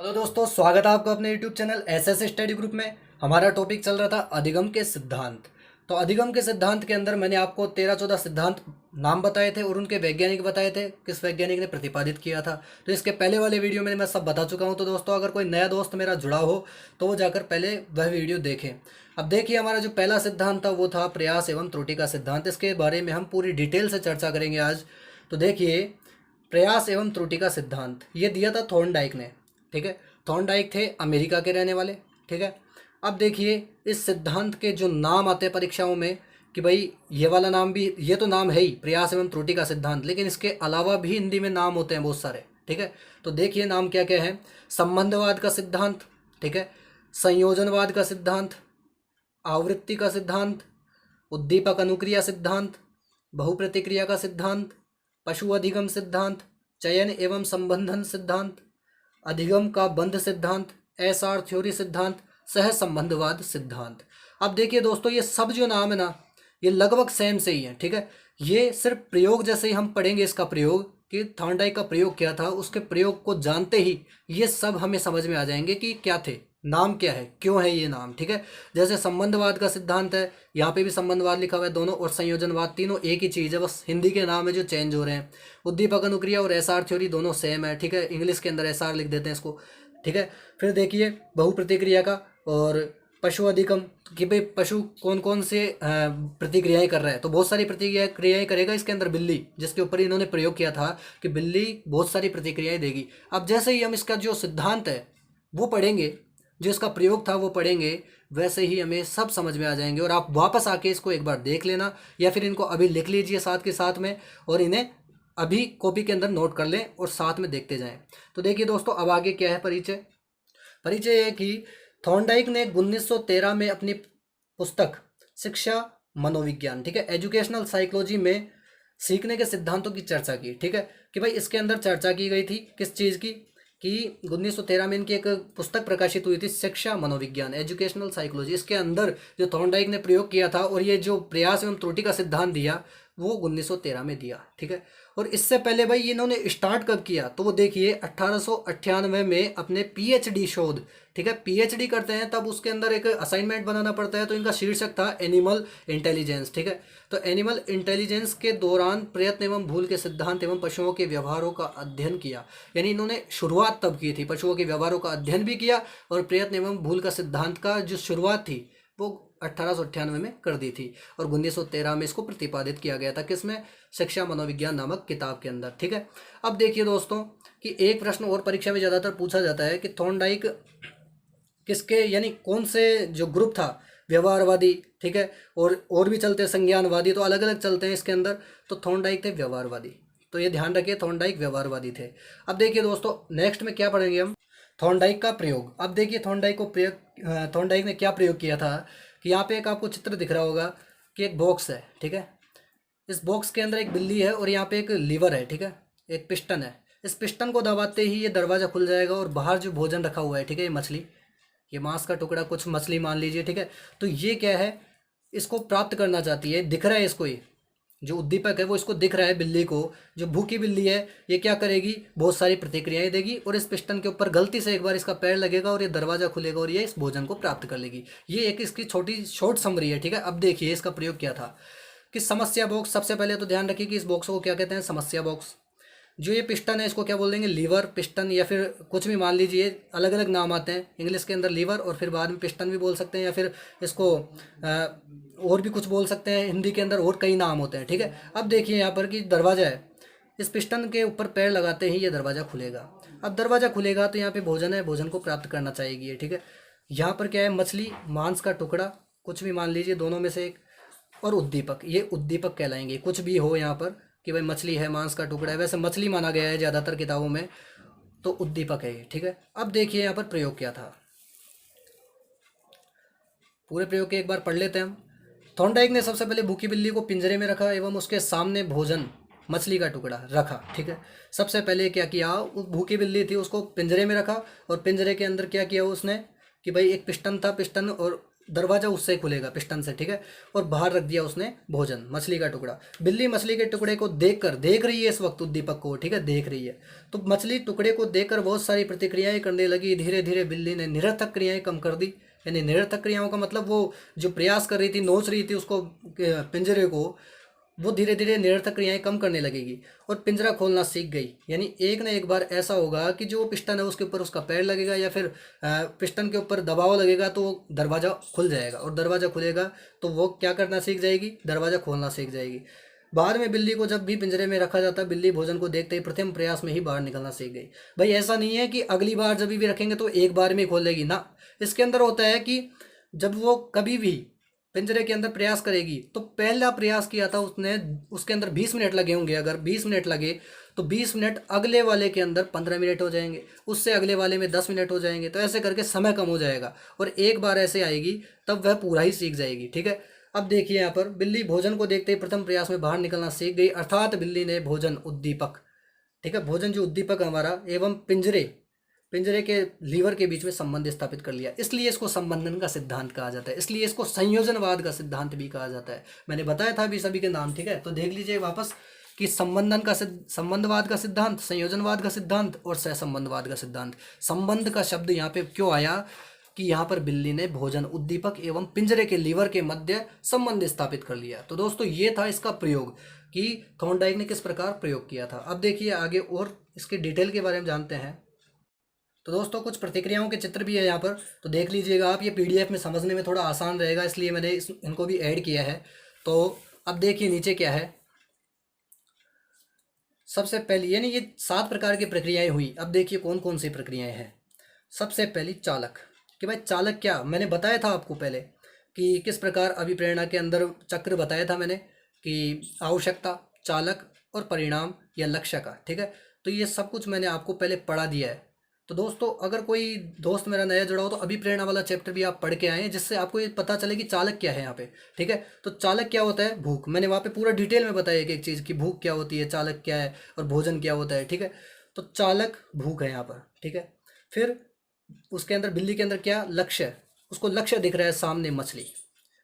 Hello दोस्तों, स्वागत है आपका अपने YouTube channel SS study group में। हमारा टॉपिक चल रहा था अधिगम के सिद्धांत। तो अधिगम के सिद्धांत के अंदर मैंने आपको 13-14 सिद्धांत नाम बताए थे और उनके वैज्ञानिक बताए थे, किस वैज्ञानिक ने प्रतिपादित किया था। तो इसके पहले वाले वीडियो में मैं सब बता चुका हूं। तो दोस्तों, अगर कोई नया दोस्त मेरा जुड़ा हो तो वो जाकर पहले वह वीडियो देखें। अब देखिए, हमारा जो पहला सिद्धांत था वो था प्रयास एवं त्रुटि का सिद्धांत। इसके बारे में हम पूरी डिटेल से चर्चा करेंगे आज। तो देखिए, प्रयास एवं त्रुटि का सिद्धांत ये दिया था थॉर्नडाइक ने। ठीक है, थॉर्नडाइक थे अमेरिका के रहने वाले। ठीक है, अब देखिए इस सिद्धांत के जो नाम आते हैं परीक्षाओं में कि भाई ये वाला नाम भी, ये तो नाम है ही प्रयास एवं त्रुटि का सिद्धांत, लेकिन इसके अलावा भी हिंदी में नाम होते हैं बहुत सारे। ठीक है, तो देखिए नाम क्या क्या है। संबंधवाद का सिद्धांत, ठीक है, संयोजनवाद का सिद्धांत, आवृत्ति का सिद्धांत, उद्दीपक अनुक्रिया सिद्धांत, बहुप्रतिक्रिया का सिद्धांत, पशु अधिगम सिद्धांत, चयन एवं संबंधन सिद्धांत, अधिगम का बंध सिद्धांत, एसआर थ्योरी सिद्धांत, सह संबंधवाद सिद्धांत। अब देखिए दोस्तों, ये सब जो नाम है ना, ये लगभग सेम से ही है। ठीक है, ये सिर्फ प्रयोग जैसे ही हम पढ़ेंगे इसका प्रयोग कि थॉर्नडाइक का प्रयोग क्या था, उसके प्रयोग को जानते ही ये सब हमें समझ में आ जाएंगे कि क्या थे, नाम क्या है, क्यों है ये नाम। ठीक है, जैसे संबंधवाद का सिद्धांत है, यहाँ पे भी संबंधवाद लिखा हुआ है दोनों, और संयोजनवाद, तीनों एक ही चीज़ है, बस हिंदी के नाम है जो चेंज हो रहे हैं। उद्दीपक अनुक्रिया और एसआर थ्योरी दोनों सेम है। ठीक है, इंग्लिश के अंदर एसआर लिख देते हैं इसको। ठीक है, फिर देखिए बहुप्रतिक्रिया का और पशु अधिगम कि भाई पशु कौन कौन से प्रतिक्रियाएं कर रहा है। तो बहुत सारी प्रतिक्रियाएं करेगा इसके अंदर बिल्ली, जिसके ऊपर इन्होंने प्रयोग किया था कि बिल्ली बहुत सारी प्रतिक्रियाएं देगी। अब जैसे ही हम इसका जो सिद्धांत है वो पढ़ेंगे, जो इसका प्रयोग था वो पढ़ेंगे, वैसे ही हमें सब समझ में आ जाएंगे। और आप वापस आके इसको एक बार देख लेना, या फिर इनको अभी लिख लीजिए साथ के साथ में, और इन्हें अभी कॉपी के अंदर नोट कर लें और साथ में देखते जाएं। तो देखिए दोस्तों, अब आगे क्या है परिचय। परिचय है कि थॉर्नडाइक ने 1913 में अपनी पुस्तक शिक्षा मनोविज्ञान, ठीक है, एजुकेशनल साइकोलॉजी में सीखने के सिद्धांतों की चर्चा की। ठीक है, कि भाई इसके अंदर चर्चा की गई थी किस चीज़ की, कि 1913 में इनकी एक पुस्तक प्रकाशित हुई थी शिक्षा मनोविज्ञान, एजुकेशनल साइकोलॉजी। इसके अंदर जो थॉर्नडाइक ने प्रयोग किया था और ये जो प्रयास एवं त्रुटि का सिद्धांत दिया वो 1913 में दिया। ठीक है, और इससे पहले भाई इन्होंने स्टार्ट कब किया, तो वो देखिए 1898 में अपने पीएचडी शोध। ठीक है, पीएचडी करते हैं तब उसके अंदर एक असाइनमेंट बनाना पड़ता है, तो इनका शीर्षक था एनिमल इंटेलिजेंस। ठीक है, तो एनिमल इंटेलिजेंस के दौरान प्रयत्न एवं भूल के सिद्धांत एवं पशुओं के व्यवहारों का अध्ययन किया। यानी इन्होंने शुरुआत तब की थी, पशुओं के व्यवहारों का अध्ययन भी किया और प्रयत्न एवं भूल का सिद्धांत का जो शुरुआत थी वो 1898 में कर दी थी, और 1913 में इसको प्रतिपादित किया गया था किसमें, शिक्षा मनोविज्ञान नामक किताब के अंदर। ठीक है, अब देखिए दोस्तों कि एक प्रश्न और परीक्षा में ज़्यादातर पूछा जाता है कि थॉर्नडाइक किसके, यानी कौन से जो ग्रुप था, व्यवहारवादी, ठीक है, और भी चलते हैं संज्ञानवादी, तो अलग अलग चलते हैं इसके अंदर। तो थॉर्नडाइक थे व्यवहारवादी, तो ये ध्यान रखिए थॉर्नडाइक व्यवहारवादी थे। अब देखिए दोस्तों, नेक्स्ट में क्या पढ़ेंगे हम, थॉर्नडाइक का प्रयोग। अब देखिए थॉर्नडाइक ने क्या प्रयोग किया था, कि यहाँ पे एक आपको चित्र दिख रहा होगा कि एक बॉक्स है। ठीक है, इस बॉक्स के अंदर एक बिल्ली है और यहाँ पे एक लीवर है। ठीक है, एक पिस्टन है। इस पिस्टन को दबाते ही ये दरवाज़ा खुल जाएगा और बाहर जो भोजन रखा हुआ है, ठीक है, ये मछली, ये मांस का टुकड़ा, कुछ मछली मान लीजिए। ठीक है, तो ये क्या है, इसको प्राप्त करना चाहती है, दिख रहा है इसको, ये जो उद्दीपक है वो इसको दिख रहा है बिल्ली को। जो भूखी बिल्ली है ये क्या करेगी, बहुत सारी प्रतिक्रियाएं देगी, और इस पिस्टन के ऊपर गलती से एक बार इसका पैर लगेगा और ये दरवाजा खुलेगा और ये इस भोजन को प्राप्त कर लेगी। ये एक इसकी छोटी शॉर्ट समरी है। ठीक है, अब देखिए इसका प्रयोग क्या था कि समस्या बॉक्स। सबसे पहले तो ध्यान रखिए कि इस बॉक्स को क्या कहते हैं, समस्या बॉक्स। जो ये पिस्टन है इसको क्या बोल देंगे, लीवर, पिस्टन, या फिर कुछ भी मान लीजिए, अलग अलग नाम आते हैं इंग्लिश के अंदर, लीवर और फिर बाद में पिस्टन भी बोल सकते हैं, या फिर इसको और भी कुछ बोल सकते हैं हिंदी के अंदर, और कई नाम होते हैं। ठीक है, अब देखिए यहाँ पर कि दरवाज़ा है, इस पिस्टन के ऊपर पैर लगाते ही ये दरवाज़ा खुलेगा। अब दरवाज़ा खुलेगा तो यहाँ पे भोजन है, भोजन को प्राप्त करना चाहेगी ये। ठीक है, यहाँ पर क्या है, मछली, मांस का टुकड़ा, कुछ भी मान लीजिए दोनों में से एक, और उद्दीपक, ये उद्दीपक कहलाएंगे, कुछ भी हो यहाँ पर कि भाई मछली है, मांस का टुकड़ा है, वैसे मछली माना गया है ज़्यादातर किताबों में, तो उद्दीपक है ये। ठीक है, अब देखिए यहाँ पर प्रयोग क्या था, पूरे प्रयोग के एक बार पढ़ लेते हैं हम। थॉर्नडाइक ने सबसे पहले भूखी बिल्ली को पिंजरे में रखा एवं उसके सामने भोजन, मछली का टुकड़ा रखा। ठीक है, सबसे पहले क्या किया, वो भूखी बिल्ली थी उसको पिंजरे में रखा, और पिंजरे के अंदर क्या किया उसने कि भाई एक पिस्टन था, पिस्टन और दरवाजा उससे खुलेगा, पिस्टन से, ठीक है। और बाहर रख दिया उसने भोजन, मछली का टुकड़ा। बिल्ली मछली के टुकड़े को देखकर, देख रही है इस वक्त उद्दीपक को, ठीक है, देख रही है। तो मछली टुकड़े को देखकर बहुत सारी प्रतिक्रियाएं करने लगी। धीरे धीरे बिल्ली ने निरर्थक क्रियाएं कम कर दी। यानी निरर्थक क्रियाओं का मतलब वो जो प्रयास कर रही थी, नोच रही थी उसको, पिंजरे को, वो धीरे धीरे निरर्थक क्रियाएं कम करने लगेगी और पिंजरा खोलना सीख गई। यानी एक न एक बार ऐसा होगा कि जो पिस्टन है उसके ऊपर उसका पैर लगेगा या फिर पिस्टन के ऊपर दबाव लगेगा तो दरवाज़ा खुल जाएगा। और दरवाज़ा खुलेगा तो वो क्या करना सीख जाएगी, दरवाज़ा खोलना सीख जाएगी। बाद में बिल्ली को जब भी पिंजरे में रखा जाता, बिल्ली भोजन को देखते ही प्रथम प्रयास में ही बाहर निकलना सीख गई। भाई ऐसा नहीं है कि अगली बार जब भी रखेंगे तो एक बार में ही खोल लेगी ना। इसके अंदर होता है कि जब वो कभी भी पिंजरे के अंदर प्रयास करेगी तो पहला प्रयास किया था उसने, उसके अंदर 20 मिनट लगे होंगे। अगर 20 मिनट लगे तो 20 मिनट अगले वाले के अंदर 15 मिनट हो जाएंगे, उससे अगले वाले में 10 मिनट हो जाएंगे। तो ऐसे करके समय कम हो जाएगा और एक बार ऐसे आएगी तब वह पूरा ही सीख जाएगी, ठीक है। अब देखिए यहाँ पर बिल्ली भोजन को देखते ही प्रथम प्रयास में बाहर निकलना सीख गई, अर्थात बिल्ली ने भोजन उद्दीपक, ठीक है, भोजन जो उद्दीपक हमारा एवं पिंजरे, पिंजरे के लीवर के बीच में संबंध स्थापित कर लिया। इसलिए इसको संबंधन का सिद्धांत कहा जाता है, इसलिए इसको संयोजनवाद का सिद्धांत भी कहा जाता है। मैंने बताया था अभी सभी के नाम, ठीक है। तो देख लीजिए वापस कि संबंधवाद का सिद्धांत, संयोजनवाद का सिद्धांत और सहसंबंधवाद का सिद्धांत। संबंध का शब्द यहाँ पे क्यों आया कि यहाँ पर बिल्ली ने भोजन उद्दीपक एवं पिंजरे के लीवर के मध्य संबंध स्थापित कर लिया। तो दोस्तों ये था इसका प्रयोग कि थॉर्नडाइक ने किस प्रकार प्रयोग किया था। अब देखिए आगे और इसके डिटेल के बारे में जानते हैं। तो दोस्तों कुछ प्रतिक्रियाओं के चित्र भी है यहाँ पर, तो देख लीजिएगा आप। ये पीडीएफ में समझने में थोड़ा आसान रहेगा, इसलिए मैंने इनको भी ऐड किया है। तो अब देखिए नीचे क्या है। सबसे पहली, यानी ये 7 प्रकार की प्रक्रियाएं हुई। अब देखिए कौन कौन सी प्रक्रियाएं हैं। सबसे पहली चालक, कि भाई चालक क्या, मैंने बताया था आपको पहले कि किस प्रकार अभिप्रेरणा के अंदर चक्र बताया था मैंने कि आवश्यकता, चालक और परिणाम या लक्ष्य का, ठीक है। तो ये सब कुछ मैंने आपको पहले पढ़ा दिया है। तो दोस्तों अगर कोई दोस्त मेरा नया जुड़ा हो तो अभिप्रेरणा वाला चैप्टर भी आप पढ़ के आए, जिससे आपको ये पता चले कि चालक क्या है यहाँ पे, ठीक है। तो चालक क्या होता है, भूख। मैंने वहाँ पे पूरा डिटेल में बताया एक चीज़ की भूख क्या होती है, चालक क्या है और भोजन क्या होता है, ठीक है। तो चालक भूख है यहाँ पर, ठीक है। फिर उसके अंदर बिल्ली के अंदर क्या, लक्ष्य, उसको लक्ष्य दिख रहा है सामने, मछली।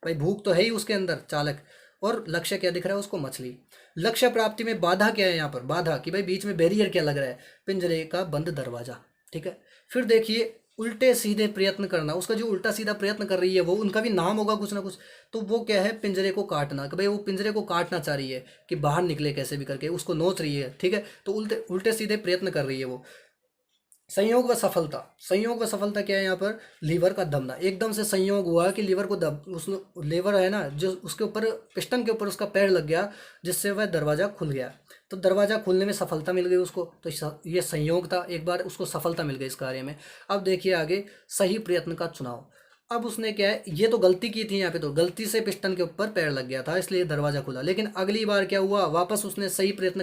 भाई भूख तो है ही उसके अंदर, चालक, और लक्ष्य क्या दिख रहा है उसको, मछली। लक्ष्य प्राप्ति में बाधा क्या है यहाँ पर, बाधा, कि भाई बीच में बैरियर क्या लग रहा है, पिंजरे का बंद दरवाजा, ठीक है। फिर देखिए उल्टे सीधे प्रयत्न करना, उसका जो उल्टा सीधा प्रयत्न कर रही है वो, उनका भी नाम होगा कुछ ना कुछ। तो वो क्या है, पिंजरे को काटना, कि भाई वो पिंजरे को काटना चाह रही है कि बाहर निकले कैसे भी करके, उसको नोच रही है, ठीक है। तो उल्टे उल्टे सीधे प्रयत्न कर रही है वो। संयोग व सफलता, संयोग व सफलता क्या है यहाँ पर, लीवर का दबना। एकदम से संयोग हुआ कि लीवर को दब, उस लीवर है ना जो उसके ऊपर, पिस्टन के ऊपर उसका पैर लग गया, जिससे वह दरवाज़ा खुल गया। तो दरवाज़ा खुलने में सफलता मिल गई उसको, तो ये संयोग था, एक बार उसको सफलता मिल गई इस कार्य में। अब देखिए आगे, सही प्रयत्न का चुनाव। अब उसने क्या है, ये तो गलती की थी यहाँ पे, तो गलती से पिस्टन के ऊपर पैर लग गया था इसलिए दरवाज़ा खुला। लेकिन अगली बार क्या हुआ, वापस उसने सही प्रयत्न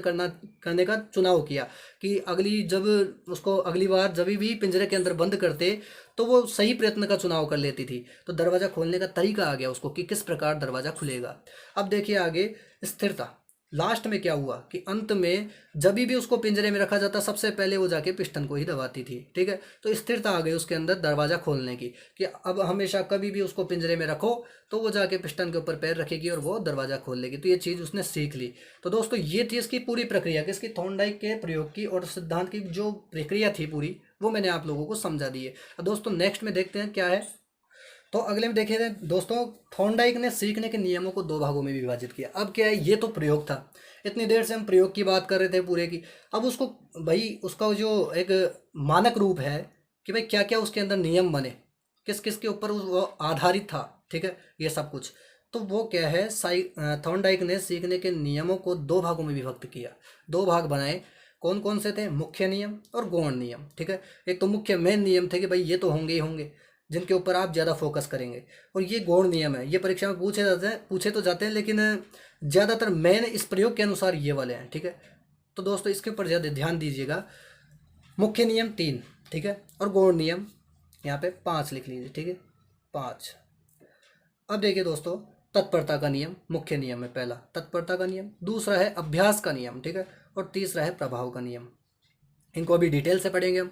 करने का चुनाव किया कि अगली, जब उसको अगली बार जब भी पिंजरे के अंदर बंद करते तो वो सही प्रयत्न का चुनाव कर लेती थी। तो दरवाज़ा खोलने का तरीका आ गया उसको कि किस प्रकार दरवाज़ा खुलेगा। अब देखिए आगे, स्थिरता। लास्ट में क्या हुआ कि अंत में जब भी उसको पिंजरे में रखा जाता सबसे पहले वो जाके पिस्टन को ही दबाती थी, ठीक है। तो स्थिरता आ गई उसके अंदर दरवाज़ा खोलने की, कि अब हमेशा कभी भी उसको पिंजरे में रखो तो वो जाके पिस्टन के ऊपर पैर रखेगी और वो दरवाज़ा खोल लेगी। तो ये चीज़ उसने सीख ली। तो दोस्तों ये थी इसकी पूरी प्रक्रिया, किसकी, थॉर्नडाइक के प्रयोग की और सिद्धांत की जो प्रक्रिया थी पूरी, वो मैंने आप लोगों को समझा दी है। अब दोस्तों नेक्स्ट में देखते हैं क्या है। तो अगले में देखे थे दोस्तों, थॉर्नडाइक ने सीखने के नियमों को 2 भागों में विभाजित किया। अब क्या है, ये तो प्रयोग था, इतनी देर से हम प्रयोग की बात कर रहे थे पूरे की। अब उसको भाई उसका जो एक मानक रूप है कि भाई क्या क्या उसके अंदर नियम बने, किस किस के ऊपर वो आधारित था, ठीक है, ये सब कुछ। तो वो क्या है, थॉर्नडाइक ने सीखने के नियमों को 2 भागों में विभक्त किया, 2 भाग बनाए। कौन कौन से थे, मुख्य नियम और गौण नियम, ठीक है। एक तो मुख्य मेन नियम थे कि भाई ये तो होंगे ही होंगे, जिनके ऊपर आप ज़्यादा फोकस करेंगे। और ये गौण नियम है, ये परीक्षा में पूछे तो जाते हैं, लेकिन ज़्यादातर मेन इस प्रयोग के अनुसार ये वाले हैं, ठीक है। तो दोस्तों इसके ऊपर ज़्यादा ध्यान दीजिएगा। मुख्य नियम 3, ठीक है, और गौण नियम यहाँ पे 5 लिख लीजिए, ठीक है, 5। अब देखिए दोस्तों, तत्परता का नियम मुख्य नियम है, पहला तत्परता का नियम, दूसरा है अभ्यास का नियम, ठीक है, और तीसरा है प्रभाव का नियम। इनको अभी डिटेल से पढ़ेंगे हम।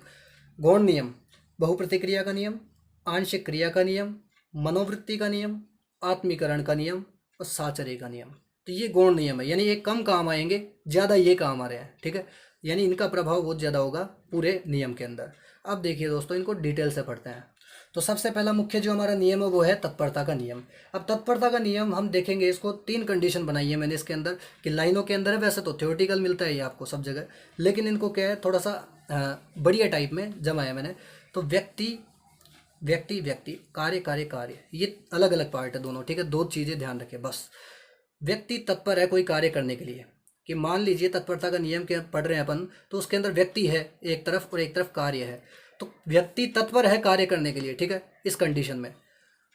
गौण नियम, बहुप्रतिक्रिया का नियम, आंशिक क्रिया का नियम, मनोवृत्ति का नियम, आत्मीकरण का नियम और साचर्य का नियम। तो ये गौण नियम है, यानी ये कम काम आएंगे, ज़्यादा ये काम आ रहे हैं, ठीक है। यानी इनका प्रभाव बहुत ज़्यादा होगा पूरे नियम के अंदर। अब देखिए दोस्तों, इनको डिटेल से पढ़ते हैं। तो सबसे पहला मुख्य जो हमारा नियम है वो है तत्परता का नियम। अब तत्परता का नियम हम देखेंगे, इसको 3 कंडीशन बनाई है मैंने इसके अंदर, कि लाइनों के अंदर है, वैसे तो थ्योरेटिकल मिलता है ये आपको सब जगह, लेकिन इनको क्या है थोड़ा सा बढ़िया टाइप में जमाया मैंने। तो व्यक्ति व्यक्ति व्यक्ति, कार्य कार्य कार्य, ये अलग अलग पार्ट है दोनों, ठीक है। 2 चीज़ें ध्यान रखें बस। व्यक्ति तत्पर है कोई कार्य करने के लिए, कि मान लीजिए तत्परता का नियम के पढ़ रहे हैं अपन, तो उसके अंदर व्यक्ति है एक तरफ और एक तरफ कार्य है। तो व्यक्ति तत्पर है कार्य करने के लिए, ठीक है, इस कंडीशन में,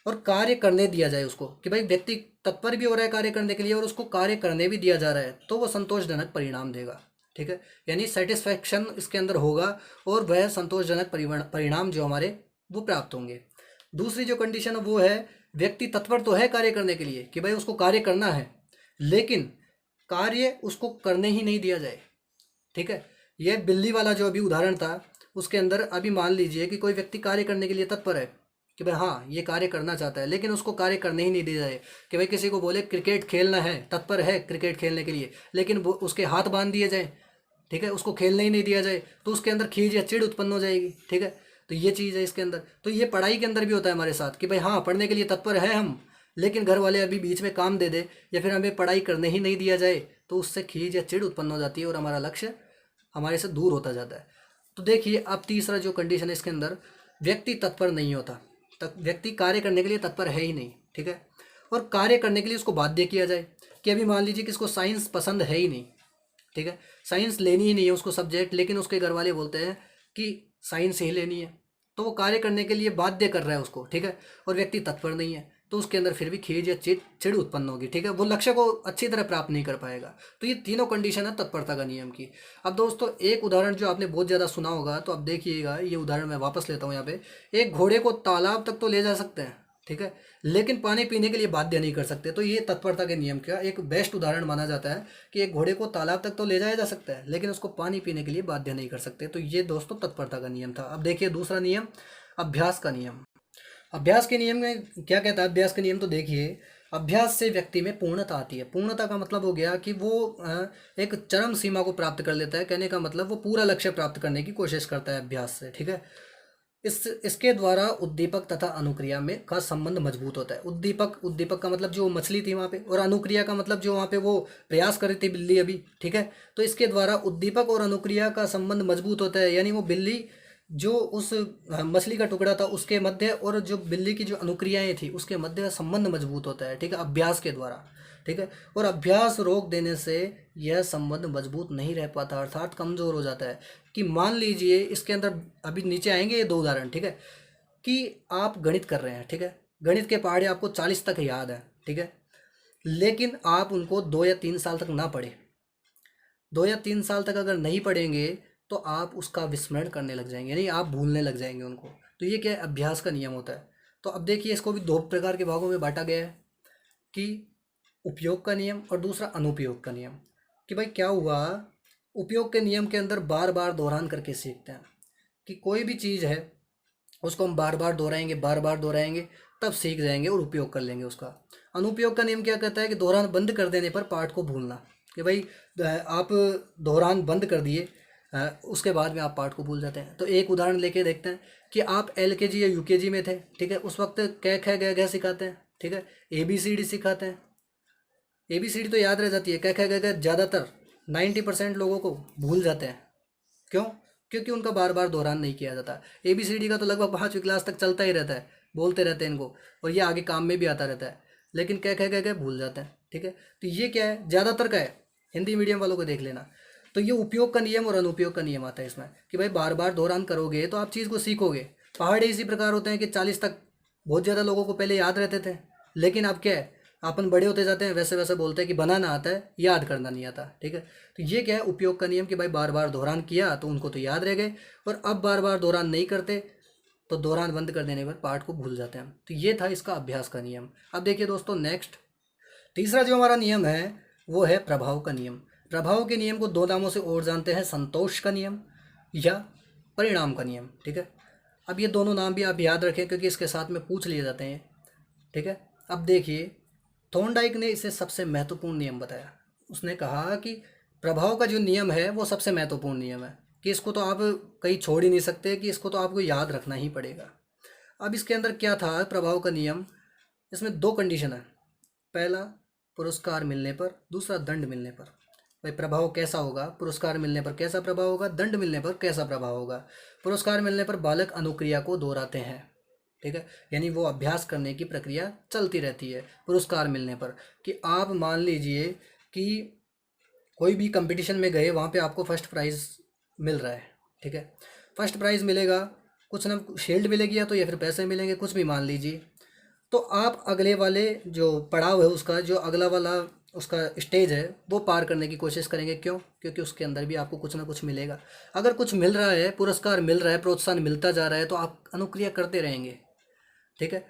और कार्य करने दिया जाए उसको, कि भाई व्यक्ति तत्पर भी हो रहा है कार्य करने के लिए और उसको कार्य करने भी दिया जा रहा है, तो वो संतोषजनक परिणाम देगा, ठीक है। यानी सेटिस्फैक्शन इसके अंदर होगा और वह संतोषजनक परिणाम जो हमारे वो प्राप्त होंगे। दूसरी जो कंडीशन है वो है, व्यक्ति तत्पर तो है कार्य करने के लिए, कि भाई उसको कार्य करना है, लेकिन कार्य उसको करने ही नहीं दिया जाए, ठीक है। यह बिल्ली वाला जो अभी उदाहरण था, उसके अंदर अभी मान लीजिए कि कोई व्यक्ति कार्य करने के लिए तत्पर है, कि भाई हाँ ये कार्य करना चाहता है, लेकिन उसको कार्य करने ही नहीं दिया जाए। कि भाई किसी को बोले क्रिकेट खेलना है, तत्पर है क्रिकेट खेलने के लिए, लेकिन वो उसके हाथ बांध दिए जाए, ठीक है, उसको खेलने ही नहीं दिया जाए, तो उसके अंदर खीज या चिढ़ उत्पन्न हो जाएगी, ठीक है। तो ये चीज़ है इसके अंदर। तो ये पढ़ाई के अंदर भी होता है हमारे साथ, कि भाई हाँ पढ़ने के लिए तत्पर है हम, लेकिन घर वाले अभी बीच में काम दे दे या फिर हमें पढ़ाई करने ही नहीं दिया जाए, तो उससे खीज या चिढ़ उत्पन्न हो जाती है और हमारा लक्ष्य हमारे से दूर होता जाता है। तो देखिए अब तीसरा जो कंडीशन है इसके अंदर, व्यक्ति तत्पर नहीं होता, व्यक्ति कार्य करने के लिए तत्पर है ही नहीं, ठीक है, और कार्य करने के लिए उसको बाध्य किया जाए। कि अभी मान लीजिए कि इसको साइंस पसंद है ही नहीं, ठीक है, साइंस लेनी ही नहीं है उसको सब्जेक्ट, लेकिन उसके घर वाले बोलते हैं कि साइंस ही लेनी है, तो वो कार्य करने के लिए बाध्य कर रहा है उसको, ठीक है, और व्यक्ति तत्पर नहीं है, तो उसके अंदर फिर भी खीज या चिड़ उत्पन्न होगी, ठीक है, वो लक्ष्य को अच्छी तरह प्राप्त नहीं कर पाएगा। तो ये तीनों कंडीशन है तत्परता का नियम की। अब दोस्तों एक उदाहरण जो आपने बहुत ज़्यादा सुना होगा, तो अब देखिएगा, ये उदाहरण मैं वापस लेता हूँ यहाँ पे। एक घोड़े को तालाब तक तो ले जा सकते हैं, ठीक है, लेकिन पानी पीने के लिए बाध्य नहीं कर सकते। तो ये तत्परता के नियम का एक बेस्ट उदाहरण माना जाता है, कि एक घोड़े को तालाब तक तो ले जाया जा सकता है, लेकिन उसको पानी पीने के लिए बाध्य नहीं कर सकते। तो ये दोस्तों तत्परता का नियम था। अब देखिए दूसरा नियम, अभ्यास का नियम। अभ्यास के नियम में क्या कहता है अभ्यास के नियम, तो देखिए, अभ्यास से व्यक्ति में पूर्णता आती है। पूर्णता का मतलब हो गया कि वो एक चरम सीमा को प्राप्त कर लेता है। कहने का मतलब वो पूरा लक्ष्य प्राप्त करने की कोशिश करता है अभ्यास से, ठीक है। इसके द्वारा उद्दीपक तथा अनुक्रिया में का संबंध मजबूत होता है। उद्दीपक का मतलब जो मछली थी वहाँ पे, और अनुक्रिया का मतलब जो वहाँ पे वो प्रयास कर रही थी बिल्ली अभी, ठीक है। तो इसके द्वारा उद्दीपक और अनुक्रिया का संबंध मजबूत होता है, यानी वो बिल्ली जो उस मछली का टुकड़ा था उसके मध्य और जो बिल्ली की जो अनुक्रियाएं थी उसके मध्य का संबंध मजबूत होता है, ठीक है, अभ्यास के द्वारा, ठीक है। और अभ्यास रोक देने से यह संबंध मजबूत नहीं रह पाता, अर्थात कमजोर हो जाता है। कि मान लीजिए इसके अंदर अभी नीचे आएंगे ये 2 उदाहरण, ठीक है, कि आप गणित कर रहे हैं, ठीक है, गणित के पहाड़े आपको 40 तक याद है, ठीक है, लेकिन आप उनको 2 या 3 साल तक ना पढ़े, 2 या 3 साल तक अगर नहीं पढ़ेंगे तो आप उसका विस्मरण करने लग जाएंगे, यानी आप भूलने लग जाएंगे उनको। तो ये क्या है, अभ्यास का नियम होता है। तो अब देखिए इसको भी 2 प्रकार के भागों में बांटा गया है, कि उपयोग का नियम और दूसरा अनुपयोग का नियम। कि भाई क्या हुआ, उपयोग के नियम के अंदर बार बार दोहरान करके सीखते हैं, कि कोई भी चीज़ है उसको हम बार बार दोहराएंगे तब सीख जाएंगे और उपयोग कर लेंगे उसका। अनुपयोग का नियम क्या कहता है, कि दोहरान बंद कर देने पर पाठ को भूलना। कि भाई आप दोहरान बंद कर दिए, उसके बाद में आप पाठ को भूल जाते हैं। तो एक उदाहरण लेके देखते हैं, कि आप LKG या UKG में थे, ठीक है, उस वक्त कै ख ग घ सिखाते हैं, ठीक है, ABCD सिखाते हैं। ABCD तो याद रह जाती है, कै ख ग घ ज़्यादातर 90% लोगों को भूल जाते हैं। क्यों? क्योंकि उनका बार बार दोहरान नहीं किया जाता। ABCD का तो लगभग 5वीं क्लास तक चलता ही रहता है, बोलते रहते हैं इनको, और ये आगे काम में भी आता रहता है, लेकिन क्या कह कह भूल जाते हैं, ठीक है। तो ये क्या है, ज़्यादातर का है, हिंदी मीडियम वालों को देख लेना। तो ये उपयोग का नियम और अनुपयोग का नियम आता है इसमें, कि भाई बार बार दोहरान करोगे तो आप चीज़ को सीखोगे। पहाड़ इसी प्रकार होते हैं कि 40 तक बहुत ज़्यादा लोगों को पहले याद रहते थे, लेकिन अब क्या है, अपन बड़े होते जाते हैं वैसे वैसे बोलते हैं कि बनाना आता है, याद करना नहीं आता, ठीक है। तो ये क्या है, उपयोग का नियम, कि भाई बार बार दोहरान किया तो उनको तो याद रह गए, और अब बार बार दोहरान नहीं करते तो दोहरान बंद कर देने पर पाठ को भूल जाते हैं। तो ये था इसका अभ्यास का नियम। अब देखिए दोस्तों नेक्स्ट, तीसरा जो हमारा नियम है वो है प्रभाव का नियम। प्रभाव के नियम को 2 नामों से और जानते हैं, संतोष का नियम या परिणाम का नियम, ठीक है। अब ये दोनों नाम भी आप याद रखें, क्योंकि इसके साथ में पूछ लिए जाते हैं। ठीक है। अब देखिए, थॉर्नडाइक ने इसे सबसे महत्वपूर्ण नियम बताया। उसने कहा कि प्रभाव का जो नियम है वो सबसे महत्वपूर्ण नियम है, कि इसको तो आप कहीं छोड़ ही नहीं सकते, कि इसको तो आपको याद रखना ही पड़ेगा। अब इसके अंदर क्या था प्रभाव का नियम, इसमें दो कंडीशन है। पहला पुरस्कार मिलने पर, दूसरा दंड मिलने पर। भाई प्रभाव कैसा होगा, पुरस्कार मिलने पर कैसा प्रभाव होगा, दंड मिलने पर कैसा प्रभाव होगा। पुरस्कार मिलने पर बालक अनुक्रिया को दोहराते हैं, ठीक है, यानी वो अभ्यास करने की प्रक्रिया चलती रहती है। पुरस्कार मिलने पर कि आप मान लीजिए कि कोई भी कंपटीशन में गए, वहाँ पे आपको फर्स्ट प्राइज़ मिल रहा है, ठीक है। फर्स्ट प्राइज़ मिलेगा, कुछ ना शील्ड मिलेगी या तो या फिर पैसे मिलेंगे, कुछ भी मान लीजिए। तो आप अगले वाले जो पड़ाव है उसका, जो अगला वाला उसका स्टेज है, वो पार करने की कोशिश करेंगे। क्यों? क्योंकि उसके अंदर भी आपको कुछ ना कुछ मिलेगा। अगर कुछ मिल रहा है, पुरस्कार मिल रहा है, प्रोत्साहन मिलता जा रहा है, तो आप अनुक्रिया करते रहेंगे, ठीक है।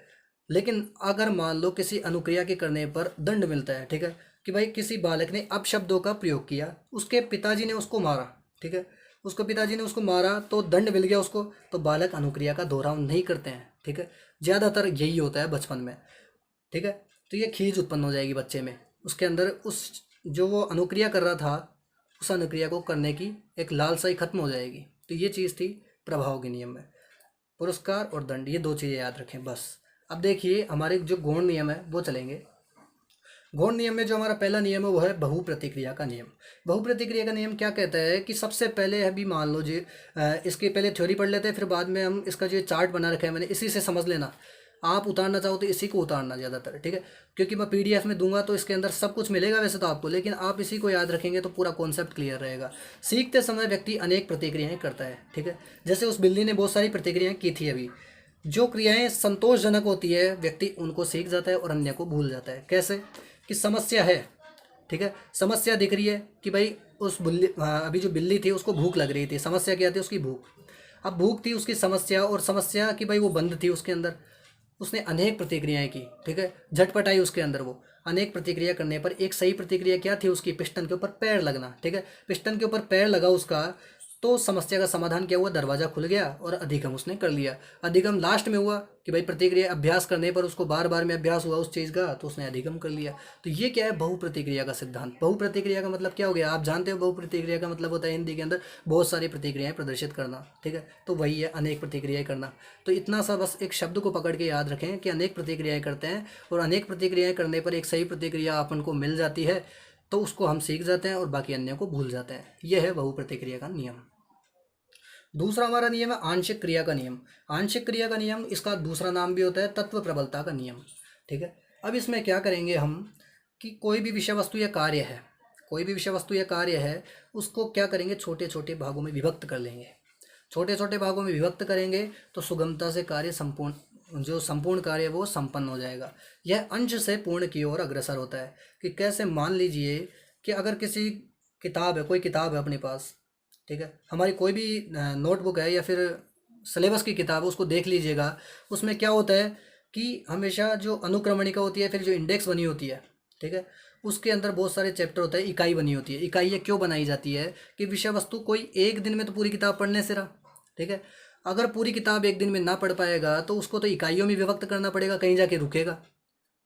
लेकिन अगर मान लो किसी अनुक्रिया के करने पर दंड मिलता है, ठीक है, कि भाई किसी बालक ने अपशब्दों का प्रयोग किया, उसके पिताजी ने उसको मारा, ठीक है, उसको पिताजी ने उसको मारा तो दंड मिल गया उसको, तो बालक अनुक्रिया का दोहराव नहीं करते हैं, ठीक है। ज़्यादातर यही होता है बचपन में, ठीक है। तो ये खीज उत्पन्न हो जाएगी बच्चे में, उसके अंदर उस जो वो अनुक्रिया कर रहा था, उस अनुक्रिया को करने की एक लालसा ही खत्म हो जाएगी। तो ये चीज़ थी प्रभाव के नियम में, पुरस्कार और दंड, ये दो चीज़ें याद रखें बस। अब देखिए हमारे जो गौण नियम है वो चलेंगे। गौण नियम में जो हमारा पहला नियम है वो है बहु प्रतिक्रिया का नियम। बहु प्रतिक्रिया का नियम क्या कहता है कि सबसे पहले अभी मान लो जी, इसके पहले थ्योरी पढ़ लेते हैं, फिर बाद में हम इसका जो चार्ट बना रखा है मैंने, इसी से समझ लेना। आप उतारना चाहो तो इसी को उतारना ज़्यादातर, ठीक है, क्योंकि मैं पीडीएफ में दूंगा तो इसके अंदर सब कुछ मिलेगा वैसे तो आपको, लेकिन आप इसी को याद रखेंगे तो पूरा कॉन्सेप्ट क्लियर रहेगा। सीखते समय व्यक्ति अनेक प्रतिक्रियाएं करता है, ठीक है। जैसे उस बिल्ली ने बहुत सारी प्रतिक्रियाएं की थी अभी, जो क्रियाएं संतोषजनक होती है व्यक्ति उनको सीख जाता है और अन्य को भूल जाता है। कैसे? कि समस्या है, ठीक है, समस्या दिख रही है कि भाई उस बिल्ली, अभी जो बिल्ली थी उसको भूख लग रही थी। समस्या क्या थी? उसकी भूख। अब भूख थी उसकी समस्या, और समस्या कि भाई वो बंद थी उसके अंदर, उसने अनेक प्रतिक्रियाएं की, ठीक है, झटपट आई उसके अंदर वो। अनेक प्रतिक्रिया करने पर एक सही प्रतिक्रिया क्या थी उसकी? पिस्टन के ऊपर पैर लगना, ठीक है। पिस्टन के ऊपर पैर लगा उसका, तो समस्या का समाधान क्या हुआ? दरवाजा खुल गया और अधिगम उसने कर लिया। अधिगम लास्ट में हुआ कि भाई प्रतिक्रिया अभ्यास करने पर उसको बार बार में अभ्यास हुआ उस चीज़ का, तो उसने अधिगम कर लिया। तो ये क्या है? बहु प्रतिक्रिया का सिद्धांत। बहु प्रतिक्रिया का मतलब क्या हो गया? आप जानते हो बहु प्रतिक्रिया का मतलब होता है हिंदी के अंदर बहुत सारी प्रतिक्रियाएं प्रदर्शित करना, ठीक है। तो वही है अनेक प्रतिक्रियाएं करना। तो इतना सा बस एक शब्द को पकड़ के याद रखें कि अनेक प्रतिक्रियाएं करते हैं, और अनेक प्रतिक्रियाएं करने पर एक सही प्रतिक्रिया अपन को मिल जाती है, तो उसको हम सीख जाते हैं और बाकी अन्य को भूल जाते हैं। यह है बहु प्रतिक्रिया का नियम। दूसरा हमारा नियम है आंशिक क्रिया का नियम। आंशिक क्रिया का नियम, इसका दूसरा नाम भी होता है तत्व प्रबलता का नियम, ठीक है। अब इसमें क्या करेंगे हम कि कोई भी विषय वस्तु या कार्य है, कोई भी विषय वस्तु या कार्य है, उसको क्या करेंगे? छोटे छोटे भागों में विभक्त कर लेंगे। छोटे छोटे भागों में विभक्त करेंगे तो सुगमता से कार्य संपूर्ण, जो संपूर्ण कार्य है वो संपन्न हो जाएगा। यह अंश से पूर्ण की ओर अग्रसर होता है। कि कैसे? मान लीजिए कि अगर किसी किताब है, कोई किताब है अपने पास, ठीक है, हमारी कोई भी नोटबुक है या फिर सिलेबस की किताब है, उसको देख लीजिएगा। उसमें क्या होता है कि हमेशा जो अनुक्रमणिका होती है, फिर जो इंडेक्स बनी होती है, ठीक है, उसके अंदर बहुत सारे चैप्टर होते हैं, इकाई बनी होती है। इकाई ये क्यों बनाई जाती है? कि विषय वस्तु कोई एक दिन में तो पूरी किताब पढ़ने से रहा, ठीक है, अगर पूरी किताब एक दिन में ना पढ़ पाएगा तो उसको तो इकाइयों में विभक्त करना पड़ेगा, कहीं जाके रुकेगा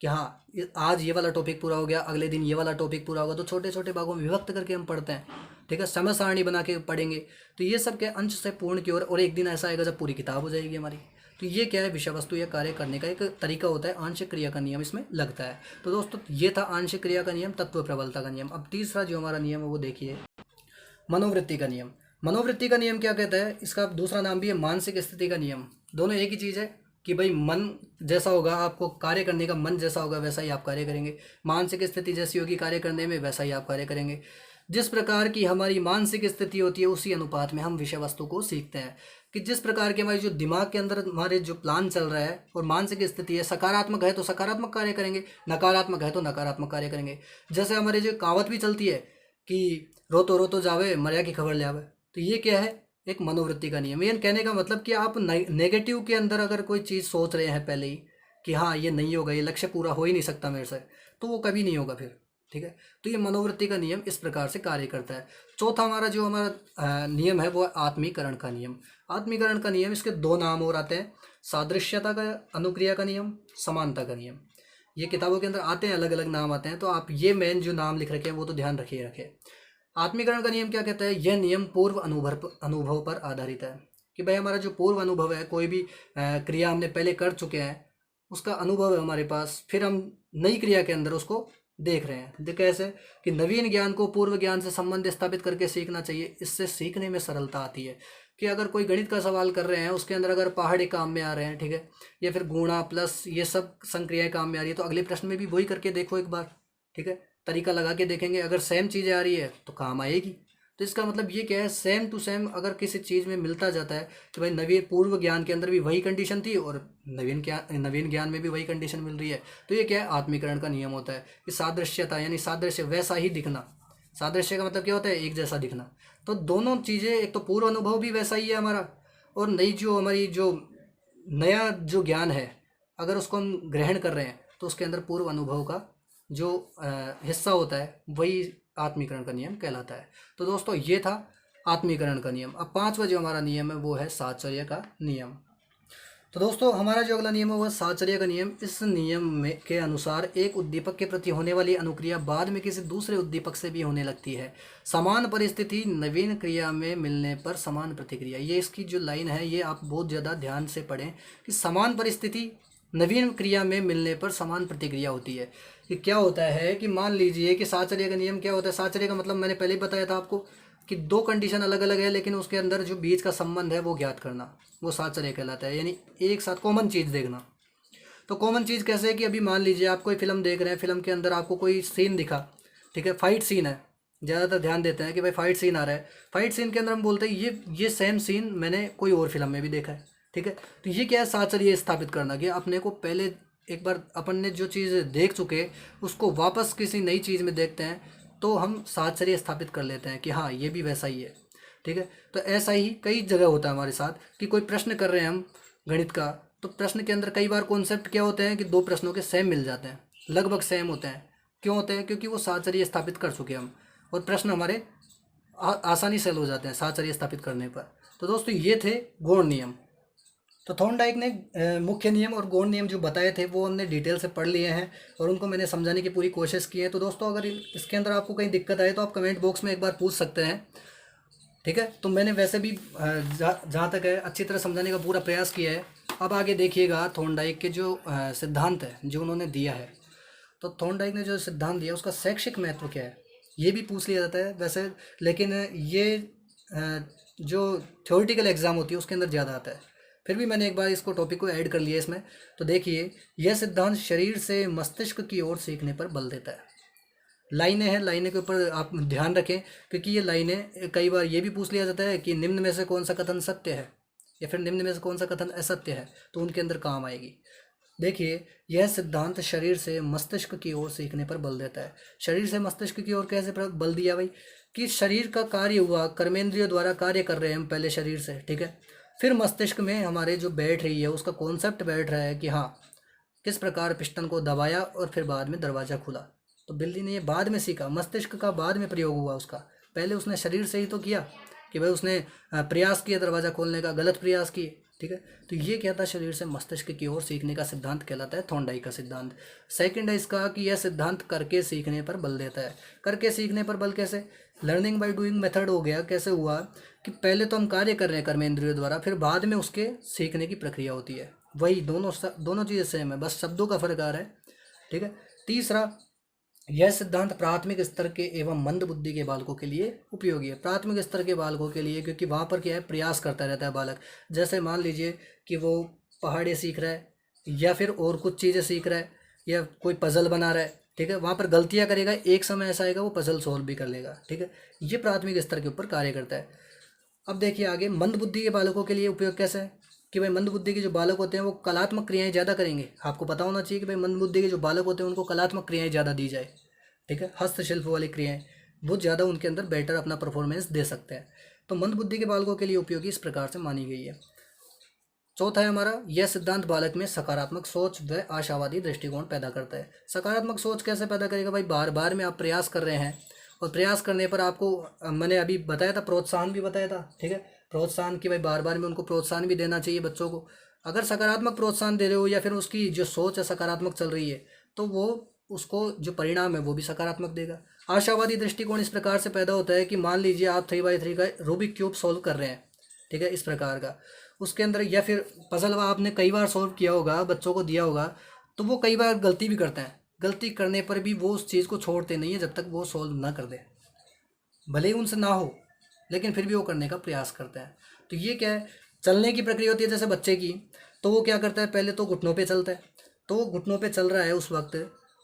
कि हाँ आज ये वाला टॉपिक पूरा हो गया, अगले दिन ये वाला टॉपिक पूरा होगा। तो छोटे छोटे भागों में विभक्त करके हम पढ़ते हैं, ठीक है, समय सारणी बना के पढ़ेंगे। तो ये सब क्या? अंश से पूर्ण की ओर। और एक दिन ऐसा आएगा जब पूरी किताब हो जाएगी हमारी। तो ये क्या है? विषय वस्तु या कार्य करने का एक तरीका होता है, आंशिक क्रिया का नियम इसमें लगता है। तो दोस्तों ये था आंशिक क्रिया का नियम, तत्व प्रबलता का नियम। अब तीसरा जो हमारा नियम है वो देखिए, मनोवृत्ति का नियम। मनोवृत्ति का नियम क्या कहता है? इसका दूसरा नाम भी है मानसिक स्थिति का नियम। दोनों एक ही चीज़ है कि भाई मन जैसा होगा, आपको कार्य करने का मन जैसा होगा वैसा ही आप कार्य करेंगे। मानसिक स्थिति जैसी होगी कार्य करने में, वैसा ही आप कार्य करेंगे। जिस प्रकार की हमारी मानसिक स्थिति होती है उसी अनुपात में हम विषय वस्तु को सीखते हैं। कि जिस प्रकार के हमारे जो दिमाग के अंदर हमारे जो प्लान चल रहा है और मानसिक स्थिति है, सकारात्मक है तो सकारात्मक कार्य करेंगे, नकारात्मक है तो नकारात्मक कार्य करेंगे। जैसे हमारे जो कहावत भी चलती है कि रो तो जावे मरिया की खबर ले आवे। तो ये क्या है? एक मनोवृत्ति का नियम। ये कहने का मतलब कि आप नेगेटिव के अंदर अगर कोई चीज़ सोच रहे हैं पहले ही कि हाँ ये नहीं होगा, ये लक्ष्य पूरा हो ही नहीं सकता मेरे से, तो वो कभी नहीं होगा फिर, ठीक है। तो ये मनोवृत्ति का नियम इस प्रकार से कार्य करता है। चौथा हमारा जो हमारा नियम है वो आत्मीकरण का नियम। आत्मीकरण का नियम, इसके दो नाम और आते हैं, सादृश्यता का अनुक्रिया का नियम, समानता का नियम। ये किताबों के अंदर आते हैं, अलग अलग नाम आते हैं, तो आप ये मेन जो नाम लिख रखे हैं वो तो ध्यान रखिए रखे। आत्मीकरण का नियम क्या कहता है? यह नियम पूर्व अनुभव पर आधारित है, कि भाई हमारा जो पूर्व अनुभव है, कोई भी क्रिया हमने पहले कर चुके हैं, उसका अनुभव है हमारे पास, फिर हम नई क्रिया के अंदर उसको देख रहे हैं। देख कैसे कि नवीन ज्ञान को पूर्व ज्ञान से संबंध स्थापित करके सीखना चाहिए, इससे सीखने में सरलता आती है। कि अगर कोई गणित का सवाल कर रहे हैं, उसके अंदर अगर पहाड़ी काम में आ रहे हैं, ठीक है, या फिर गुणा प्लस ये सब संक्रियाएं काम में आ रही है, तो अगले प्रश्न में भी वही करके देखो एक बार, ठीक है, तरीका लगा के देखेंगे, अगर सेम चीज़ें आ रही है तो काम आएगी। तो इसका मतलब ये क्या है, सेम टू सेम अगर किसी चीज़ में मिलता जाता है कि भाई नवीन पूर्व ज्ञान के अंदर भी वही कंडीशन थी और नवीन ज्ञान में भी वही कंडीशन मिल रही है, तो ये क्या है, आत्मीकरण का नियम होता है कि सादृश्यता यानी सादृश्य वैसा ही दिखना। सादृश्य का मतलब क्या होता है, एक जैसा दिखना। तो दोनों चीज़ें, एक तो पूर्व अनुभव भी वैसा ही है हमारा, और नई जो हमारी जो नया जो ज्ञान है, अगर उसको हम ग्रहण कर रहे हैं तो उसके अंदर पूर्व अनुभव का जो हिस्सा होता है वही आत्मीकरण का नियम कहलाता है। तो दोस्तों ये था आत्मीकरण का नियम। अब पांचवा जो हमारा नियम है वो है साहचर्य का नियम। तो दोस्तों हमारा जो अगला नियम है वो साहचर्य का नियम। इस नियम में के अनुसार एक उद्दीपक के प्रति होने वाली अनुक्रिया बाद में किसी दूसरे उद्दीपक से भी होने लगती है। समान परिस्थिति नवीन क्रिया में मिलने पर समान प्रतिक्रिया, ये इसकी जो लाइन है ये आप बहुत ज़्यादा ध्यान से पढ़ें कि समान परिस्थिति नवीन क्रिया में मिलने पर समान प्रतिक्रिया होती है। कि क्या होता है कि मान लीजिए कि साहचर्य का नियम क्या होता है। साहचर्य का मतलब मैंने पहले ही बताया था आपको कि दो कंडीशन अलग अलग है, लेकिन उसके अंदर जो बीच का संबंध है वो ज्ञात करना, वो साहचर्य कहलाता है। यानी एक साथ कॉमन चीज़ देखना। तो कॉमन चीज़ कैसे है कि अभी मान लीजिए आप कोई फिल्म देख रहे हैं, फिल्म के अंदर आपको कोई सीन दिखा, ठीक है, फाइट सीन है, ज़्यादातर ध्यान देते हैं कि भाई फाइट सीन आ रहा है। फाइट सीन के अंदर हम बोलते हैं ये सेम सीन मैंने कोई और फिल्म में भी देखा है, ठीक है। तो ये क्या है, साहचर्य स्थापित करना कि अपने को पहले एक बार अपन ने जो चीज़ देख चुके उसको वापस किसी नई चीज़ में देखते हैं तो हम साहचर्य स्थापित कर लेते हैं कि हाँ ये भी वैसा ही है, ठीक है। तो ऐसा ही कई जगह होता है हमारे साथ कि कोई प्रश्न कर रहे हैं हम गणित का, तो प्रश्न के अंदर कई बार कॉन्सेप्ट क्या होते हैं कि दो प्रश्नों के सेम मिल जाते हैं, लगभग सेम होते हैं। क्यों होते हैं? क्योंकि वो साहचर्य स्थापित कर चुके हम और प्रश्न हमारे आसानी से हल हो जाते हैं साहचर्य स्थापित करने पर। तो दोस्तों ये थे गौण नियम। तो थॉर्नडाइक ने मुख्य नियम और गौण नियम जो बताए थे वो हमने डिटेल से पढ़ लिए हैं और उनको मैंने समझाने की पूरी कोशिश की है। तो दोस्तों अगर इसके अंदर आपको कहीं दिक्कत आए तो आप कमेंट बॉक्स में एक बार पूछ सकते हैं, ठीक है। तो मैंने वैसे भी जहाँ तक है अच्छी तरह समझाने का पूरा प्रयास किया है। अब आगे देखिएगा थॉर्नडाइक के जो सिद्धांत है जो उन्होंने दिया है। तो थॉर्नडाइक ने जो सिद्धांत दिया उसका शैक्षिक महत्व क्या है ये भी पूछ लिया जाता है वैसे, लेकिन ये जो थ्योरेटिकल एग्ज़ाम होती है उसके अंदर ज़्यादा आता है। फिर भी मैंने एक बार इसको टॉपिक को ऐड कर लिया इसमें। तो देखिए यह सिद्धांत शरीर से मस्तिष्क की ओर सीखने पर बल देता है। लाइनें हैं, लाइनें के ऊपर आप ध्यान रखें क्योंकि ये लाइनें कई बार ये भी पूछ लिया जाता है कि निम्न में से कौन सा कथन सत्य है या फिर निम्न में से कौन सा कथन असत्य है, तो उनके अंदर काम आएगी। देखिए यह सिद्धांत शरीर से मस्तिष्क की ओर सीखने पर बल देता है। शरीर से मस्तिष्क की ओर कैसे बल दिया भाई? कि शरीर का कार्य हुआ, कर्मेंद्रियों द्वारा कार्य कर रहे हैं हम पहले शरीर से, ठीक है। फिर मस्तिष्क में हमारे जो बैठ रही है उसका कॉन्सेप्ट बैठ रहा है कि हाँ किस प्रकार पिस्टन को दबाया और फिर बाद में दरवाज़ा खुला। तो बिल्ली ने ये बाद में सीखा, मस्तिष्क का बाद में प्रयोग हुआ उसका, पहले उसने शरीर से ही तो किया कि भाई उसने प्रयास किया दरवाज़ा खोलने का, गलत प्रयास किए, ठीक है। तो ये क्या था, शरीर से मस्तिष्क की ओर सीखने का सिद्धांत कहलाता है थॉर्नडाइक का सिद्धांत। सेकंड है इसका कि यह सिद्धांत करके सीखने पर बल देता है। करके सीखने पर बल कैसे? लर्निंग बाय डूइंग मेथड हो गया। कैसे हुआ कि पहले तो हम कार्य कर रहे हैं कर्मेंद्रियों द्वारा, फिर बाद में उसके सीखने की प्रक्रिया होती है। वही दोनों चीज़ें सेम है, बस शब्दों का फर्क आ रहा है, ठीक है। तीसरा, यह सिद्धांत प्राथमिक स्तर के एवं मंद बुद्धि के बालकों के लिए उपयोगी है। प्राथमिक स्तर के बालकों के लिए, क्योंकि वहाँ पर क्या है, प्रयास करता रहता है बालक। जैसे मान लीजिए कि वो पहाड़ी सीख रहा है या फिर और कुछ चीज़ें सीख रहा है या कोई पजल बना रहा है, ठीक है, वहाँ पर गलतियाँ करेगा, एक समय ऐसा आएगा वो पजल सॉल्व भी कर लेगा, ठीक है। ये प्राथमिक स्तर के ऊपर कार्य करता है। अब देखिए आगे मंद बुद्धि के बालकों के लिए उपयोग कैसे है कि भाई मंद बुद्धि के जो बालक होते हैं वो कलात्मक क्रियाएं ज़्यादा करेंगे। आपको पता होना चाहिए कि भाई मंद बुद्धि के जो बालक होते हैं उनको कलात्मक क्रियाएं ज़्यादा दी जाए, ठीक है, हस्तशिल्प वाली क्रियाएं, वो ज़्यादा उनके अंदर बेटर अपना परफॉर्मेंस दे सकते हैं। तो मंद बुद्धि के बालकों के लिए उपयोगी इस प्रकार से मानी गई है। चौथा है हमारा, यह सिद्धांत बालक में सकारात्मक सोच व आशावादी दृष्टिकोण पैदा करता है। सकारात्मक सोच कैसे पैदा करेगा भाई? बार बार में आप प्रयास कर रहे हैं और प्रयास करने पर आपको, मैंने अभी बताया था, प्रोत्साहन भी बताया था, ठीक है, प्रोत्साहन की भाई बार बार में उनको प्रोत्साहन भी देना चाहिए बच्चों को। अगर सकारात्मक प्रोत्साहन दे रहे हो या फिर उसकी जो सोच है सकारात्मक चल रही है तो वो उसको जो परिणाम है वो भी सकारात्मक देगा। आशावादी दृष्टिकोण इस प्रकार से पैदा होता है कि मान लीजिए आप 3x3 का रूबिक क्यूब सॉल्व कर रहे हैं, ठीक है, इस प्रकार का, उसके अंदर या फिर पजल आपने कई बार सॉल्व किया होगा, बच्चों को दिया होगा, तो वो कई बार गलती भी करते हैं। गलती करने पर भी वो उस चीज़ को छोड़ते नहीं है जब तक वो सॉल्व ना कर दे, भले ही उनसे ना हो, लेकिन फिर भी वो करने का प्रयास करते हैं। तो ये क्या है, चलने की प्रक्रिया होती है जैसे बच्चे की। तो वो क्या करता है, पहले तो घुटनों पे चलता है, तो वो घुटनों पे चल रहा है उस वक्त,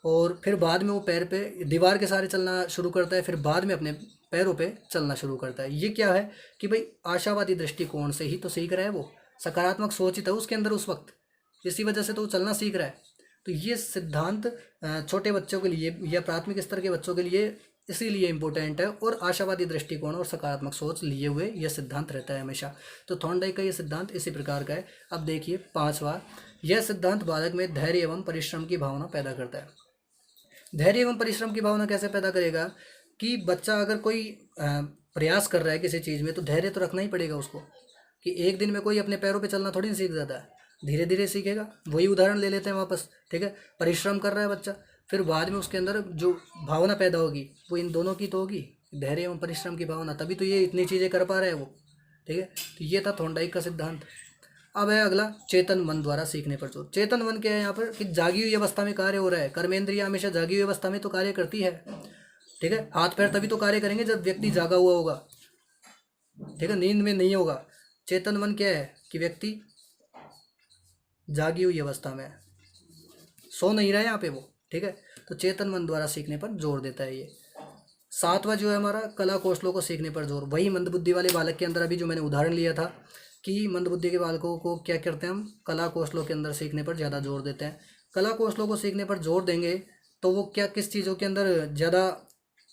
और फिर बाद में वो पैर पे दीवार के सहारे चलना शुरू करता है, फिर बाद में अपने पैरों पे चलना शुरू करता है। ये क्या है कि भाई आशावादी दृष्टिकोण से ही तो सीख रहा है, वो सकारात्मक सोच ही था उसके अंदर उस वक्त, इसी वजह से तो वो चलना सीख रहा है। तो ये सिद्धांत छोटे बच्चों के लिए या प्राथमिक स्तर के बच्चों के लिए इसीलिए इम्पोर्टेंट है, और आशावादी दृष्टिकोण और सकारात्मक सोच लिए हुए यह सिद्धांत रहता है हमेशा। तो थॉर्नडाइक का ये सिद्धांत इसी प्रकार का है। अब देखिए 5वां, यह सिद्धांत बालक में धैर्य एवं परिश्रम की भावना पैदा करता है। धैर्य एवं परिश्रम की भावना कैसे पैदा करेगा कि बच्चा अगर कोई प्रयास कर रहा है किसी चीज़ में, तो धैर्य तो रखना ही पड़ेगा उसको, कि एक दिन में कोई अपने पैरों पे चलना थोड़ी ना सीख जाता है, धीरे धीरे सीखेगा। वही उदाहरण ले लेते हैं वापस, ठीक है, परिश्रम कर रहा है बच्चा, फिर बाद में उसके अंदर जो भावना पैदा होगी वो इन दोनों की तो होगी, धैर्य एवं परिश्रम की भावना, तभी तो ये इतनी चीज़ें कर पा रहा है वो, ठीक है। तो ये था थॉर्नडाइक का सिद्धांत। अब है अगला, चेतन मन द्वारा सीखने पर जोर। चेतन मन क्या है यहाँ पर, कि जागी हुई अवस्था में कार्य हो रहा है। कर्मेंद्रिय हमेशा जागी हुई अवस्था में तो कार्य करती है, ठीक है, हाथ पैर तभी तो कार्य करेंगे जब व्यक्ति जागा हुआ होगा, ठीक है, नींद में नहीं होगा। चेतन मन क्या है कि व्यक्ति जागी हुई अवस्था में है, सो नहीं रहा है यहाँ पे वो, ठीक है। तो चेतन मन द्वारा सीखने पर जोर देता है ये। 7वां जो है हमारा, कला कौशलों को सीखने पर जोर। वही मंदबुद्धि वाले बालक के अंदर अभी जो मैंने उदाहरण लिया था कि मंदबुद्धि के बालकों को क्या करते हैं हम, कला कौशलों के अंदर सीखने पर ज़्यादा जोर देते हैं। कला कौशलों को सीखने पर जोर देंगे तो वो क्या किस चीज़ों के अंदर ज़्यादा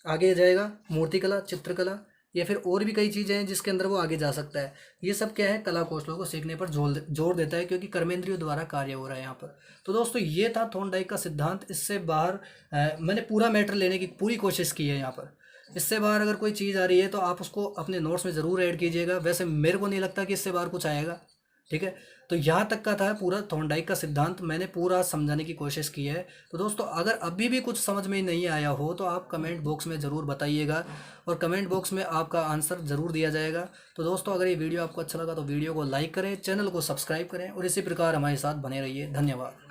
आगे जाएगा, मूर्तिकला, चित्रकला, या फिर और भी कई चीज़ें हैं जिसके अंदर वो आगे जा सकता है। ये सब क्या है, कला कौशलों को सीखने पर जोर देता है, क्योंकि कर्मेंद्रियों द्वारा कार्य हो रहा है यहाँ पर। तो दोस्तों ये था थॉर्नडाइक का सिद्धांत। इससे बाहर मैंने पूरा मैटर लेने की पूरी कोशिश की है यहाँ पर। इससे बाहर अगर कोई चीज़ आ रही है तो आप उसको अपने नोट्स में ज़रूर ऐड कीजिएगा। वैसे मेरे को नहीं लगता कि इससे बाहर कुछ आएगा, ठीक है। तो यहाँ तक का था पूरा थॉर्नडाइक का सिद्धांत, मैंने पूरा समझाने की कोशिश की है। तो दोस्तों अगर अभी भी कुछ समझ में नहीं आया हो तो आप कमेंट बॉक्स में ज़रूर बताइएगा, और कमेंट बॉक्स में आपका आंसर ज़रूर दिया जाएगा। तो दोस्तों अगर ये वीडियो आपको अच्छा लगा तो वीडियो को लाइक करें, चैनल को सब्सक्राइब करें, और इसी प्रकार हमारे साथ बने रहिए। धन्यवाद।